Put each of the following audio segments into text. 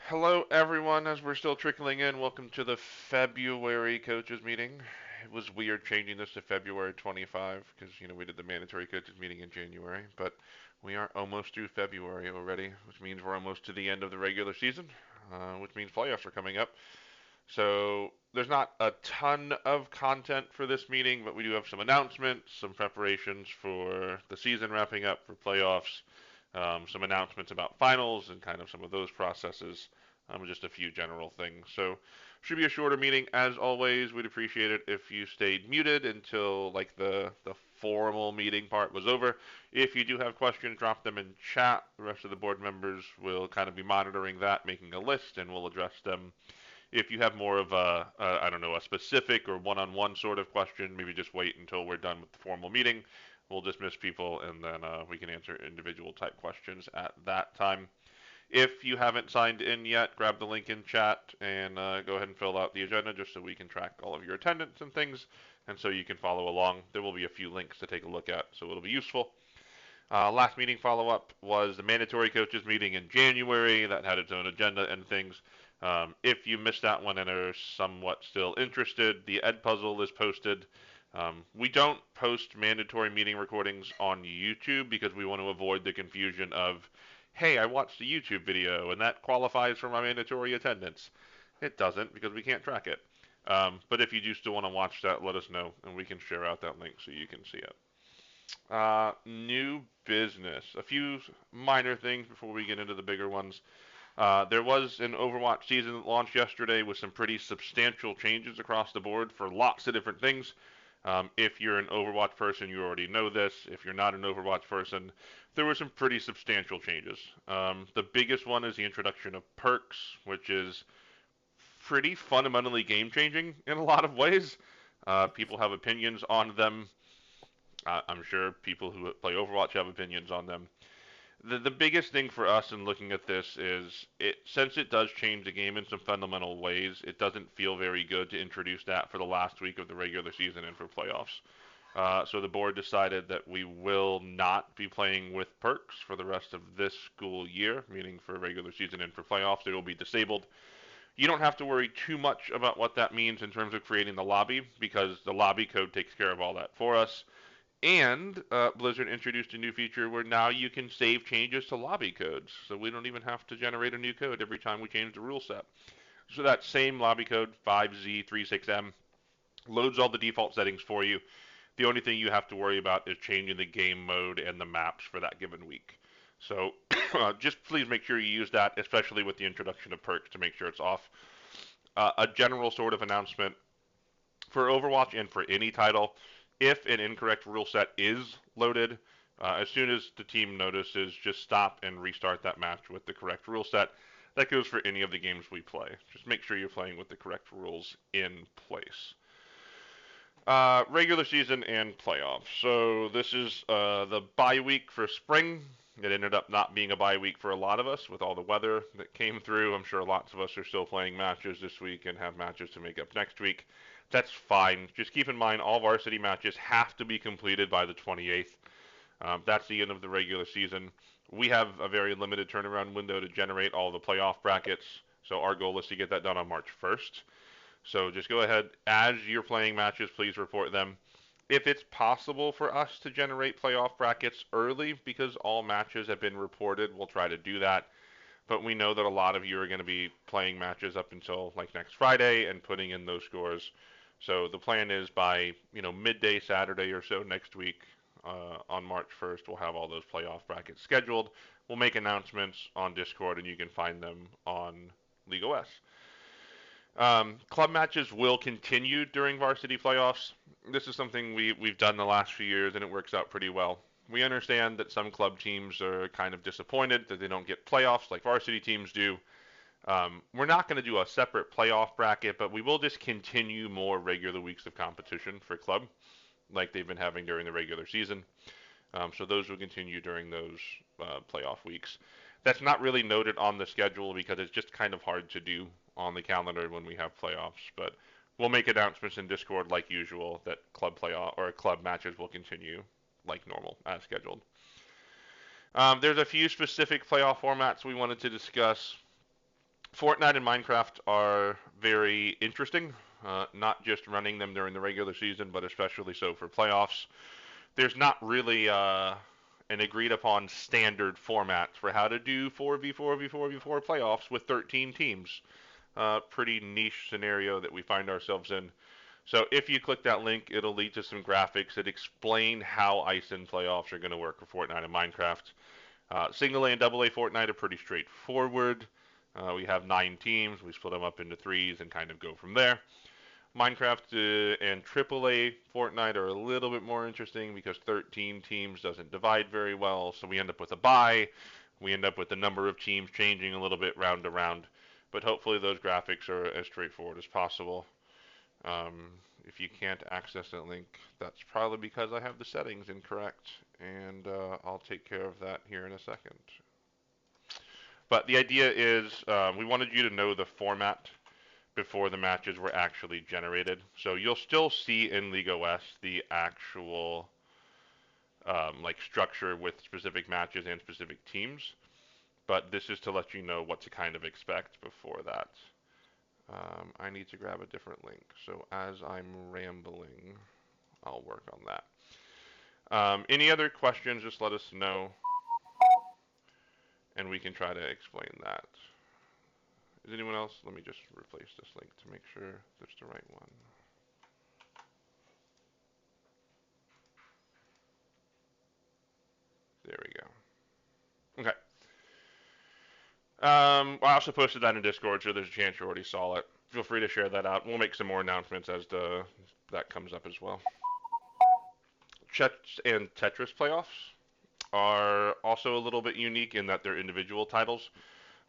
Hello, everyone. As we're still trickling in, welcome to the February coaches meeting. It was weird changing this to February 25 because we did the mandatory coaches meeting in January, but we are almost through February already, which means we're almost to the end of the regular season, which means playoffs are coming up. So there's not a ton of content for this meeting, but we do have some announcements, some preparations for the season wrapping up for playoffs, some announcements about finals and kind of some of those processes, just a few general things. So should be a shorter meeting as always. We'd appreciate it if you stayed muted until like the formal meeting part was over. If you do have questions, drop them in chat. The rest of the board members will kind of be monitoring that, making a list, and we'll address them. If you have more of I don't know, a specific or one-on-one sort of question, maybe just wait until we're done with the formal meeting. We'll dismiss people, and then we can answer individual type questions at that time. If you haven't signed in yet, grab the link in chat and go ahead and fill out the agenda just so we can track all of your attendance and things, and so you can follow along. There will be a few links to take a look at, so it'll be useful. Last meeting follow up was the mandatory coaches meeting in January that had its own agenda and things. If you missed that one and are somewhat still interested, the Ed Puzzle is posted. We don't post mandatory meeting recordings on YouTube because we want to avoid the confusion of, hey, I watched a YouTube video and that qualifies for my mandatory attendance. It doesn't because we can't track it. But if you do still want to watch that, let us know and we can share out that link so you can see it. New business. A few minor things before we get into the bigger ones. There was an Overwatch season that launched yesterday with some pretty substantial changes across the board for lots of different things. If you're an Overwatch person, you already know this. If you're not an Overwatch person, there were some pretty substantial changes. The biggest one is the introduction of perks, which is pretty fundamentally game changing in a lot of ways. People have opinions on them. I'm sure people who play Overwatch have opinions on them. The biggest thing for us in looking at this is since it does change the game in some fundamental ways, it doesn't feel very good to introduce that for the last week of the regular season and for playoffs. So the board decided that we will not be playing with perks for the rest of this school year, meaning for regular season and for playoffs. They will be disabled. You don't have to worry too much about what that means in terms of creating the lobby because the lobby code takes care of all that for us. And Blizzard introduced a new feature where now you can save changes to lobby codes. So we don't even have to generate a new code every time we change the rule set. So that same lobby code, 5Z36M, loads all the default settings for you. The only thing you have to worry about is changing the game mode and the maps for that given week. So just please make sure you use that, especially with the introduction of perks, to make sure it's off. A general sort of announcement for Overwatch and for any title, if an incorrect rule set is loaded, as soon as the team notices, just stop and restart that match with the correct rule set. That goes for any of the games we play. Just make sure you're playing with the correct rules in place. Regular season and playoffs. So this is the bye week for spring. It ended up not being a bye week for a lot of us with all the weather that came through. I'm sure lots of us are still playing matches this week and have matches to make up next week. That's fine. Just keep in mind all varsity matches have to be completed by the 28th. That's the end of the regular season. We have a very limited turnaround window to generate all the playoff brackets, so our goal is to get that done on March 1st. So just go ahead, as you're playing matches, please report them. If it's possible for us to generate playoff brackets early because all matches have been reported, we'll try to do that. But we know that a lot of you are going to be playing matches up until like next Friday and putting in those scores. So the plan is by midday Saturday or so next week, on March 1st, we'll have all those playoff brackets scheduled. We'll make announcements on Discord, and you can find them on League OS. Club matches will continue during varsity playoffs. This is something we've done the last few years, and it works out pretty well. We understand that some club teams are kind of disappointed that they don't get playoffs like varsity teams do. We're not going to do a separate playoff bracket, but we will just continue more regular weeks of competition for club, like they've been having during the regular season. So those will continue during those playoff weeks. That's not really noted on the schedule because it's just kind of hard to do on the calendar when we have playoffs. But we'll make announcements in Discord like usual that club playoff or club matches will continue like normal as scheduled. There's a few specific playoff formats we wanted to discuss. Fortnite and Minecraft are very interesting, not just running them during the regular season, but especially so for playoffs. There's not really an agreed upon standard format for how to do 4v4v4v4 playoffs with 13 teams. Pretty niche scenario that we find ourselves in. So if you click that link, it'll lead to some graphics that explain how IEN playoffs are going to work for Fortnite and Minecraft. Single A and double A Fortnite are pretty straightforward. We have 9 teams. We split them up into threes and kind of go from there. Minecraft and AAA Fortnite are a little bit more interesting because 13 teams doesn't divide very well, so we end up with a bye. We end up with the number of teams changing a little bit round to round, but hopefully those graphics are as straightforward as possible. If you can't access that link, that's probably because I have the settings incorrect, and I'll take care of that here in a second. But the idea is we wanted you to know the format before the matches were actually generated. So you'll still see in League OS the actual like structure with specific matches and specific teams, but this is to let you know what to kind of expect before that. I need to grab a different link, so as I'm rambling, I'll work on that. Any other questions, just let us know, and we can try to explain that. Is anyone else? Let me just replace this link to make sure that's the right one. There we go. Okay. I also posted that in Discord, so there's a chance you already saw it. Feel free to share that out. We'll make some more announcements as that comes up as well. Chess and Tetris playoffs are also a little bit unique in that they're individual titles.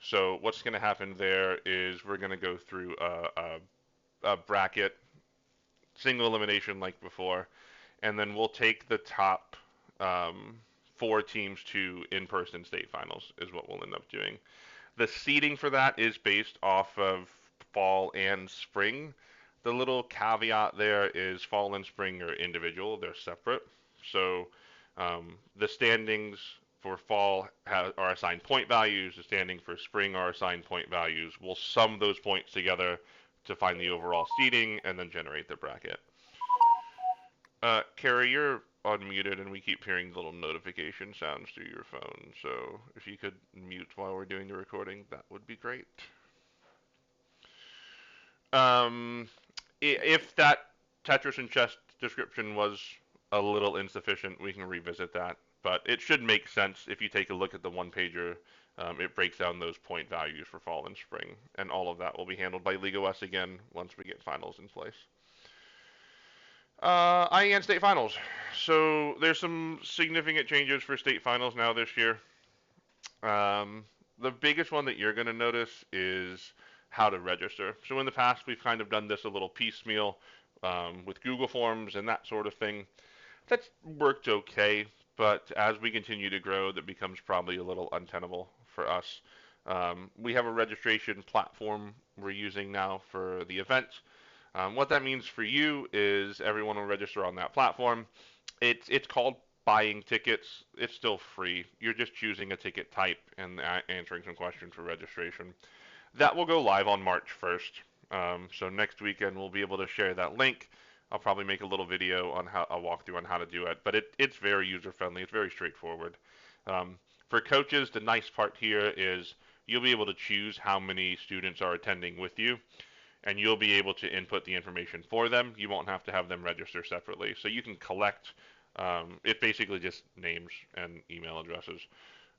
So what's going to happen there is we're going to go through a bracket, single elimination like before, and then we'll take the top 4 teams to in-person state finals is what we'll end up doing. The seeding for that is based off of fall and spring. The little caveat there is fall and spring are individual, they're separate. So the standings for fall are assigned point values, the standing for spring are assigned point values. We'll sum those points together to find the overall seeding and then generate the bracket. Carrie, you're unmuted and we keep hearing little notification sounds through your phone, so if you could mute while we're doing the recording, that would be great. If that Tetris and chess description was a little insufficient, we can revisit that, but it should make sense if you take a look at the one-pager. It breaks down those point values for fall and spring, and all of that will be handled by League OS again once we get finals in place. IEN State Finals. So there's some significant changes for State Finals now this year. The biggest one that you're going to notice is how to register. So in the past, we've kind of done this a little piecemeal with Google Forms and that sort of thing. That's worked okay, but as we continue to grow, that becomes probably a little untenable for us. We have a registration platform we're using now for the event. What that means for you is everyone will register on that platform. It's called buying tickets. It's still free. You're just choosing a ticket type and answering some questions for registration. That will go live on March 1st. So next weekend we'll be able to share that link. I'll probably make a little video on a walkthrough on how to do it, but it's very user friendly. It's very straightforward. For coaches, the nice part here is you'll be able to choose how many students are attending with you, and you'll be able to input the information for them. You won't have to have them register separately. So you can collect, it basically just names and email addresses,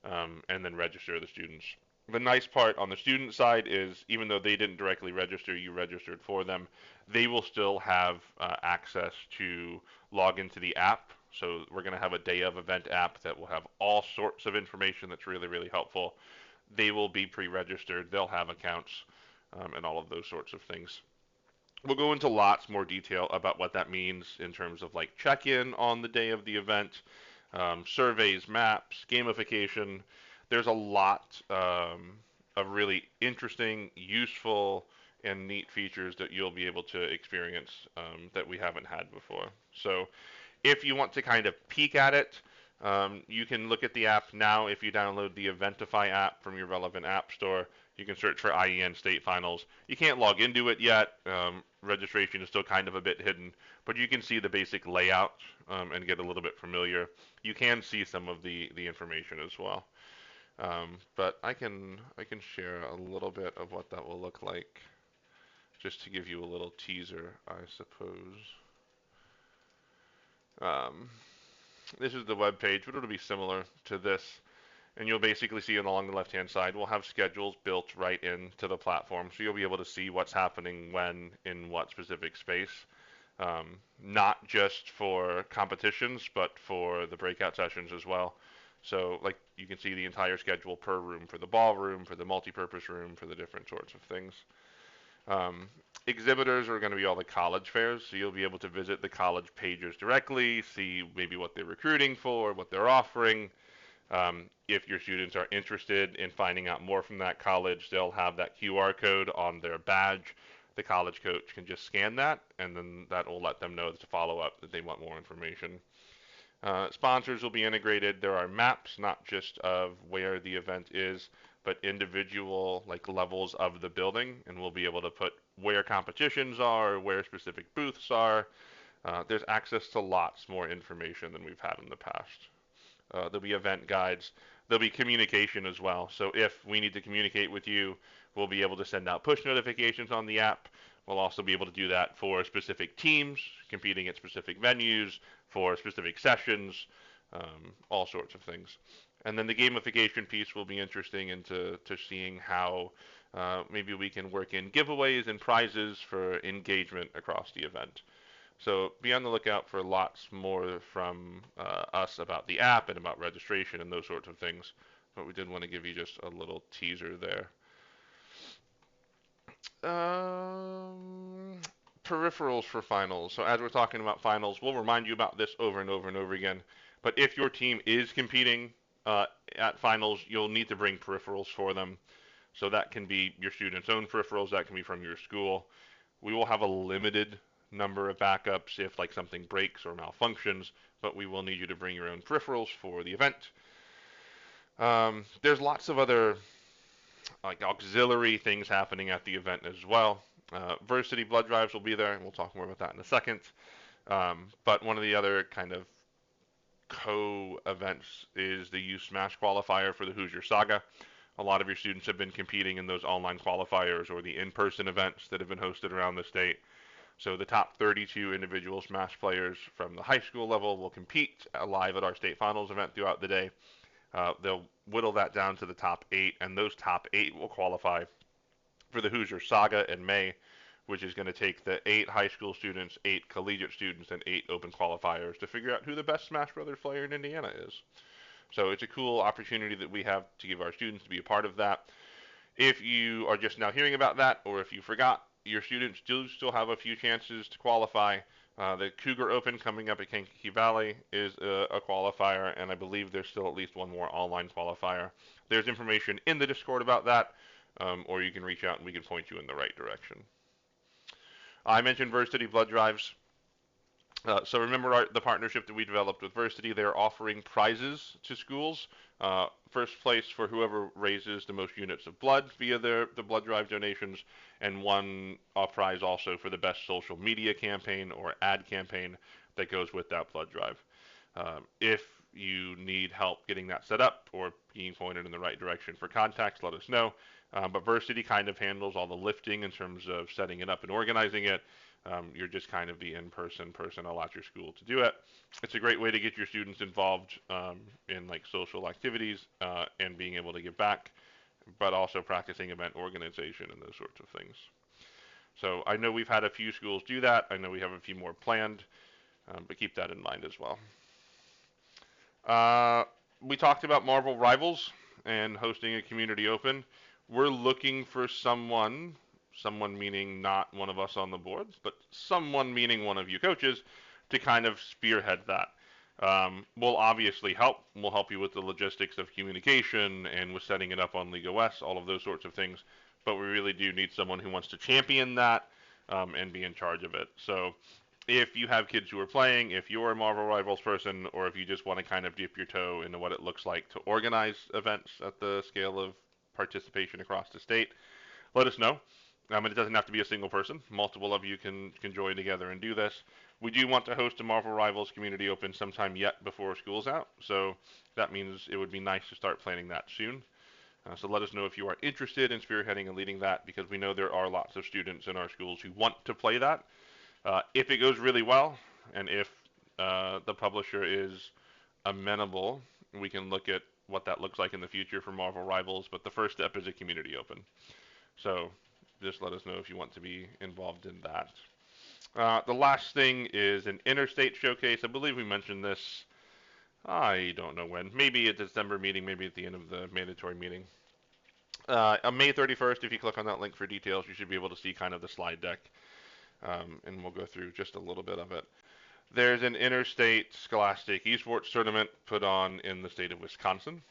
and then register the students. The nice part on the student side is even though they didn't directly register, you registered for them, they will still have access to log into the app. So we're going to have a day of event app that will have all sorts of information that's really, really helpful. They will be pre-registered. They'll have accounts. And all of those sorts of things. We'll go into lots more detail about what that means in terms of like check-in on the day of the event, surveys, maps, gamification. There's a lot of really interesting, useful, and neat features that you'll be able to experience that we haven't had before. So if you want to kind of peek at it, You can look at the app now if you download the Eventify app from your relevant app store. You can search for IEN State Finals. You can't log into it yet. Registration is still kind of a bit hidden, but you can see the basic layout and get a little bit familiar. You can see some of the information as well. But I can share a little bit of what that will look like, just to give you a little teaser, I suppose. Um, this is the web page, but it'll be similar to this. And you'll basically see along the left-hand side, we'll have schedules built right into the platform, so you'll be able to see what's happening when in what specific space. Not just for competitions, but for the breakout sessions as well. So, like, you can see the entire schedule per room for the ballroom, for the multi-purpose room, for the different sorts of things. Um, Exhibitors are going to be all the college fairs, so you'll be able to visit the college pages directly, see maybe what they're recruiting for, what they're offering. If your students are interested in finding out more from that college, they'll have that QR code on their badge. The college coach can just scan that, and then that will let them know to follow up that they want more information. Sponsors will be integrated. There are maps, not just of where the event is, but individual like levels of the building, and we'll be able to put where competitions are, where specific booths are. There's access to lots more information than we've had in the past. There'll be event guides. There'll be communication as well. So if we need to communicate with you, we'll be able to send out push notifications on the app. We'll also be able to do that for specific teams competing at specific venues, for specific sessions, all sorts of things. And then the gamification piece will be interesting into to seeing how maybe we can work in giveaways and prizes for engagement across the event. So be on the lookout for lots more from us about the app and about registration and those sorts of things. But we did want to give you just a little teaser there. Peripherals for finals. So as we're talking about finals, we'll remind you about this over and over and over again. But if your team is competing at finals, you'll need to bring peripherals for them. So that can be your students' own peripherals, that can be from your school. We will have a limited number of backups if like something breaks or malfunctions, but we will need you to bring your own peripherals for the event. There's lots of other like auxiliary things happening at the event as well. Versiti blood drives will be there, and we'll talk more about that in a second. But one of the other kind of co-events is the Youth Smash Qualifier for the Hoosier Saga. A lot of your students have been competing in those online qualifiers or the in-person events that have been hosted around the state. So the top 32 individual Smash players from the high school level will compete live at our state finals event throughout the day. They'll whittle that down to the top 8, and those top 8 will qualify for the Hoosier Saga in May, which is going to take the 8 high school students, 8 collegiate students, and 8 open qualifiers to figure out who the best Smash Brothers player in Indiana is. So it's a cool opportunity that we have to give our students to be a part of that. If you are just now hearing about that, or if you forgot, your students do still have a few chances to qualify. The Kougar Open coming up at Kankakee Valley is a qualifier, and I believe there's still at least one more online qualifier. There's information in the Discord about that, or you can reach out and we can point you in the right direction. I mentioned Versiti blood drives. So remember the partnership that we developed with Versiti. They're offering prizes to schools. First place for whoever raises the most units of blood via the blood drive donations, and one prize also for the best social media campaign or ad campaign that goes with that blood drive. If you need help getting that set up or being pointed in the right direction for contacts, let us know. But Versiti kind of handles all the lifting in terms of setting it up and organizing it. You're just kind of the in-person personnel at your school to do it. It's a great way to get your students involved in like social activities and being able to give back, but also practicing event organization and those sorts of things. So I know we've had a few schools do that. I know we have a few more planned, but keep that in mind as well. We talked about Marvel Rivals and hosting a community open. We're looking for someone meaning not one of us on the board, but someone meaning one of you coaches, to kind of spearhead that. We'll obviously help. We'll help you with the logistics of communication and with setting it up on League OS, all of those sorts of things. But we really do need someone who wants to champion that and be in charge of it. So if you have kids who are playing, if you're a Marvel Rivals person, or if you just want to kind of dip your toe into what it looks like to organize events at the scale of participation across the state, let us know. And it doesn't have to be a single person. Multiple of you can join together and do this. We do want to host a Marvel Rivals Community Open sometime yet before school's out, so that means it would be nice to start planning that soon. So let us know if you are interested in spearheading and leading that, because we know there are lots of students in our schools who want to play that. If it goes really well, and if the publisher is amenable, we can look at what that looks like in the future for Marvel Rivals, but the first step is a community open. So just let us know if you want to be involved in that. The last thing is an interstate showcase. I believe we mentioned this, I don't know when, maybe at the December meeting, maybe at the end of the mandatory meeting. On May 31st, if you click on that link for details, you should be able to see kind of the slide deck, and we'll go through just a little bit of it. There's an interstate Scholastic Esports tournament put on in the state of Wisconsin.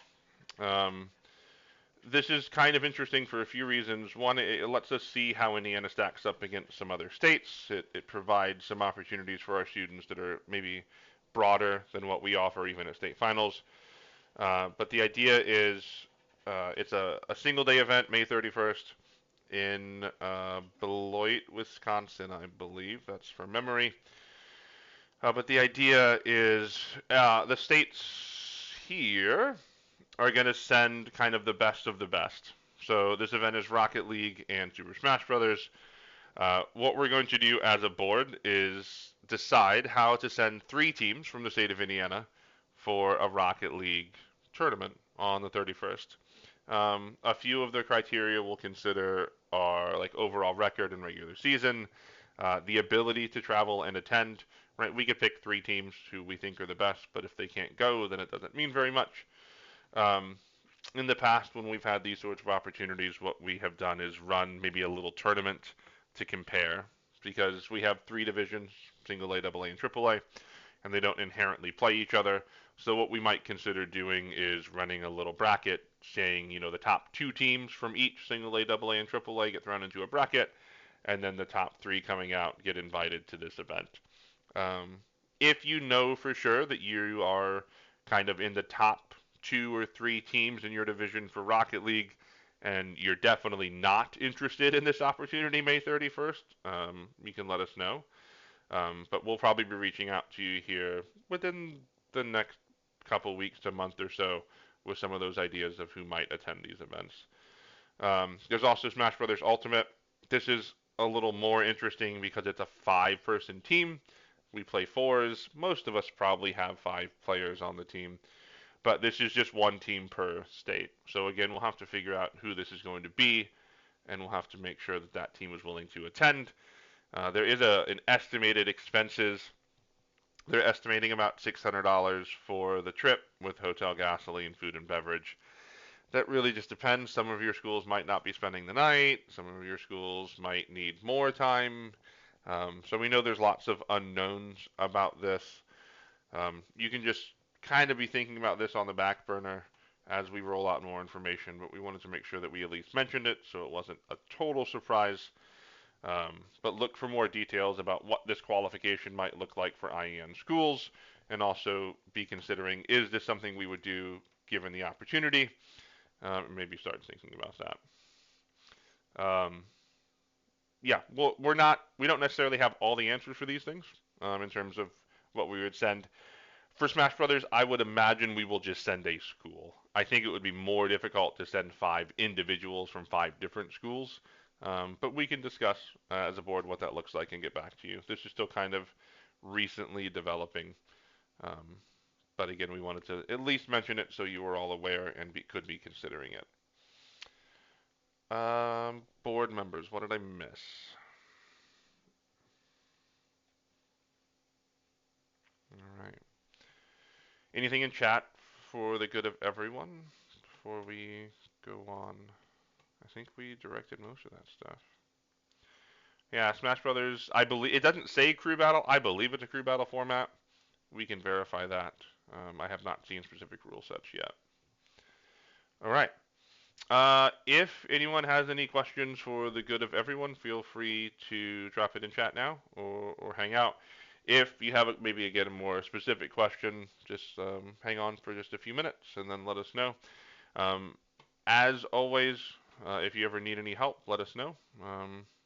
This is kind of interesting for a few reasons. One, it lets us see how Indiana stacks up against some other states. It provides some opportunities for our students that are maybe broader than what we offer even at state finals. But the idea is it's a single day event, May 31st, in Beloit, Wisconsin, I believe. That's from memory. But the idea is the states here are going to send kind of the best of the best. So this event is Rocket League and Super Smash Brothers. What we're going to do as a board is decide how to send 3 teams from the state of Indiana for a Rocket League tournament on the 31st. A few of the criteria we'll consider are like overall record in regular season, the ability to travel and attend. Right, we could pick 3 teams who we think are the best, but if they can't go, then it doesn't mean very much. In the past, when we've had these sorts of opportunities, what we have done is run maybe a little tournament to compare, because we have 3 divisions, single A, double A, and triple A, and they don't inherently play each other. So what we might consider doing is running a little bracket, saying, the top 2 teams from each single A, double A, and triple A get thrown into a bracket, and then the top 3 coming out get invited to this event. If you know for sure that you are kind of in the top 2 or 3 teams in your division for Rocket League, and you're definitely not interested in this opportunity May 31st, you can let us know. But we'll probably be reaching out to you here within the next couple weeks to month or so with some of those ideas of who might attend these events. There's also Smash Brothers Ultimate. This is a little more interesting because it's a 5-person team. We play 4s. Most of us probably have 5 players on the team. But this is just 1 team per state. So again, we'll have to figure out who this is going to be, and we'll have to make sure that that team is willing to attend. There is an estimated expenses. They're estimating about $600 for the trip with hotel, gasoline, food, and beverage. That really just depends. Some of your schools might not be spending the night. Some of your schools might need more time. So we know there's lots of unknowns about this. You can just kind of be thinking about this on the back burner as we roll out more information, but we wanted to make sure that we at least mentioned it so it wasn't a total surprise. But look for more details about what this qualification might look like for IEN schools, and also be considering, is this something we would do given the opportunity? Maybe start thinking about that. Yeah, well, we don't necessarily have all the answers for these things in terms of what we would send. For Smash Brothers, I would imagine we will just send a school. I think it would be more difficult to send 5 individuals from 5 different schools, but we can discuss as a board what that looks like and get back to you. This is still kind of recently developing, but again, we wanted to at least mention it so you were all aware and could be considering it. Board members, what did I miss? All right. Anything in chat for the good of everyone before we go on? I think we directed most of that stuff. Yeah, Smash Brothers, I believe it doesn't say crew battle. I believe it's a crew battle format. We can verify that. I have not seen specific rule sets yet. All right. If anyone has any questions for the good of everyone, feel free to drop it in chat now or hang out. If you have maybe again a more specific question, just hang on for just a few minutes and then let us know. Um, as always, if you ever need any help, let us know.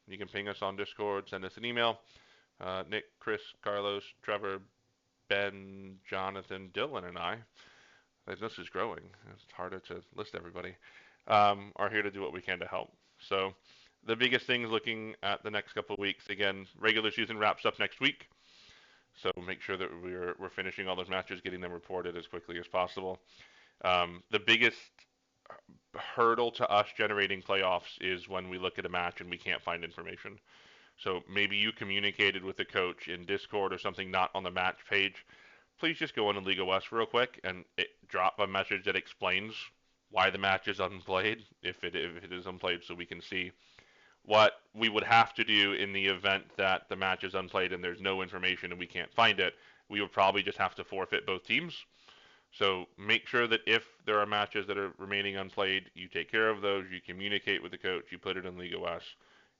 You can ping us on Discord, send us an email. Nick, Chris, Carlos, Trevor, Ben, Jonathan, Dylan, and I. This is growing. It's harder to list everybody. Are here to do what we can to help. So the biggest things looking at the next couple of weeks. Again, regular season wraps up next week. So make sure that we're finishing all those matches, getting them reported as quickly as possible. The biggest hurdle to us generating playoffs is when we look at a match and we can't find information. So maybe you communicated with the coach in Discord or something not on the match page. Please just go into League of West real quick and drop a message that explains why the match is unplayed, if it is unplayed, so we can see what we would have to do in the event that the match is unplayed and there's no information and we can't find it. We would probably just have to forfeit both teams. So make sure that if there are matches that are remaining unplayed, you take care of those, you communicate with the coach, you put it in League OS,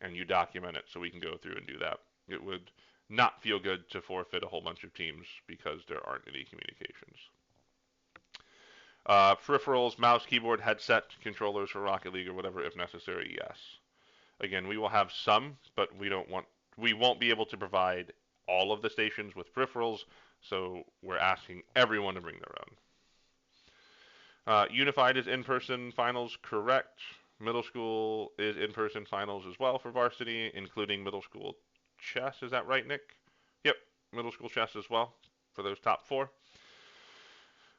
and you document it so we can go through and do that. It would not feel good to forfeit a whole bunch of teams because there aren't any communications. Peripherals, mouse, keyboard, headset, controllers for Rocket League or whatever if necessary, yes. Again, we will have some, but we won't be able to provide all of the stations with peripherals, so we're asking everyone to bring their own. Unified is in-person finals, correct. Middle school is in-person finals as well for varsity, including middle school chess. Is that right, Nick? Yep, middle school chess as well for those top four.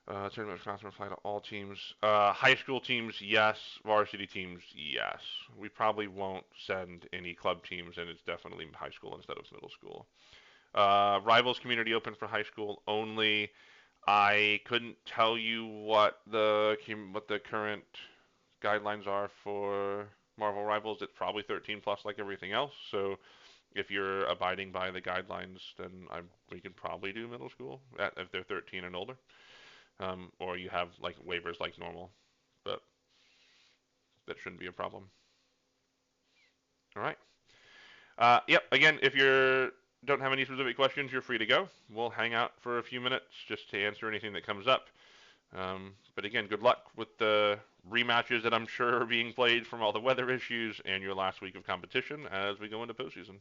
Tournament responsible apply to all teams. High school teams, yes. Varsity teams, yes. We probably won't send any club teams, and it's definitely high school instead of middle school. Rivals Community Open for high school only. I couldn't tell you what the current guidelines are for Marvel Rivals. It's probably 13 plus like everything else. So if you're abiding by the guidelines, then we could probably do middle school if they're 13 and older. Or you have like waivers like normal, but that shouldn't be a problem. All right. Yep. Again, if you don't have any specific questions, you're free to go. We'll hang out for a few minutes just to answer anything that comes up. But again, good luck with the rematches that I'm sure are being played from all the weather issues and your last week of competition as we go into postseason.